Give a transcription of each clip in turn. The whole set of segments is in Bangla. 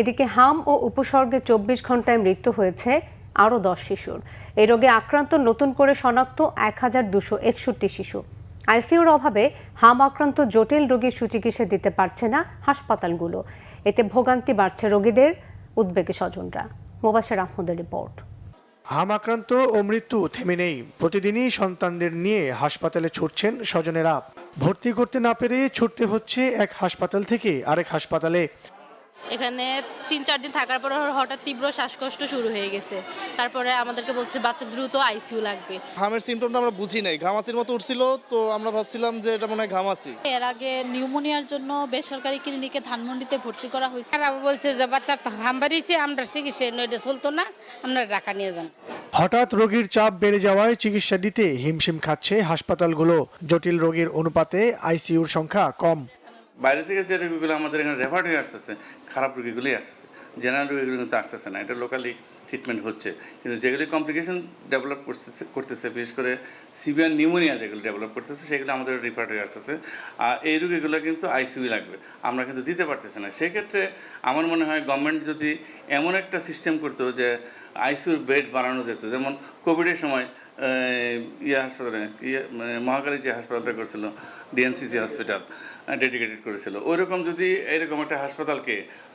এদিকে হাম ও উপসর্গে ২৪ ঘন্টায় মৃত্যু হয়েছে আরও ১০ শিশুর। এই রোগে আক্রান্ত নতুন করে শনাক্ত ১,২৬১ শিশু। আইসিইউর অভাবে হাম আক্রান্ত জটিল রোগীর সুচিকিৎসা দিতে পারছে না হাসপাতালগুলো। এতে ভোগান্তি বাড়ছে রোগীদের, উদ্বেগে স্বজনরা। মোবাশ্বের আহমদের রিপোর্ট। হাম আক্রান্ত ও মৃত্যু থেমে নেই। প্রতিদিনই সন্তানদের নিয়ে হাসপাতালে ছুটছেন স্বজনেরা। ভর্তি করতে না পেরে ছুটতে হচ্ছে এক হাসপাতাল থেকে আরেক হাসপাতালে। এখানে ৩-৪ দিন থাকার পর হঠাৎ তীব্র শ্বাসকষ্ট শুরু হয়ে গেছে। তারপরে আমাদেরকে বলছে বাচ্চা দ্রুত আইসিইউ লাগবে। হামের সিমটমটা আমরা বুঝি নাই, ঘামাচির মতো উঠছিল, তো আমরা ভাবছিলাম যে এটা মনে হয় ঘামাচি। এর আগে নিউমোনিয়ার জন্য বেসরকারি ক্লিনিকে ধানমন্ডিতে ভর্তি করা হয়েছে। তারা বলছে যে বাচ্চা হাম বাড়িয়েছে, আমরা চিকিৎসা নইটা চলতো না, আমরা ঢাকা নিয়ে যান। হঠাৎ রোগীর চাপ বেড়ে যাওয়ায় চিকিৎসা দিতে হিমশিম খাচ্ছে হাসপাতালগুলো। জটিল রোগীর অনুপাতে আইসিইউর সংখ্যা কম। বাইরে থেকে যে রোগীগুলো আমাদের এখানে রেফার্ড হয়ে আসতেছে, খারাপ রোগীগুলোই আসতেছে, জেনারেল রোগীগুলো কিন্তু আসতেছে না। এটা লোকালি ট্রিটমেন্ট হচ্ছে, কিন্তু যেগুলি কমপ্লিকেশন ডেভেলপ করতেছে বিশেষ করে সিভিয়ার নিউমোনিয়া যেগুলো ডেভেলপ করতেছে সেগুলো আমাদের রেফার্ড হয়ে আসতেছে। আর এই রোগীগুলো কিন্তু আইসিইউ লাগবে, আমরা কিন্তু দিতে পারতেছি না। সেক্ষেত্রে আমার মনে হয় গভর্নমেন্ট যদি এমন একটা সিস্টেম করতো যে আইসিইউর বেড বাড়ানো যেত, যেমন কোভিডের সময় হাসপাতালে মহাকালী যে হাসপাতালটা করেছিল, ডিএনসিসি হসপিটাল ডেডিকেটেড করেছিল, ওইরকম যদি এরকম একটা হাসপাতালকে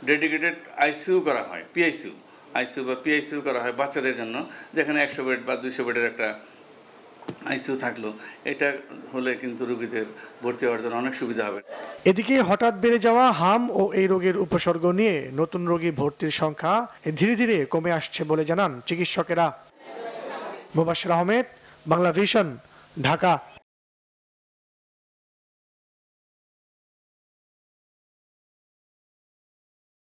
ডেডিকেটেড আইসিইউ করা হয়, আইসিইউ বা পিআইসিইউ করা হয় বাচ্চাদের জন্য, যেখানে ১০০ বেড বা ২০০ বেডের একটা আইসিইউ থাকলো, এটা হলে কিন্তু রোগীদের ভর্তি হওয়ার জন্য অনেক সুবিধা হবে। এদিকে হঠাৎ বেড়ে যাওয়া হাম ও এই রোগের উপসর্গ নিয়ে নতুন রোগী ভর্তির সংখ্যা ধীরে ধীরে কমে আসছে বলে জানান চিকিৎসকেরা। মোবাশ্বের আহমেদ, বাংলা ভিশন, ঢাকা।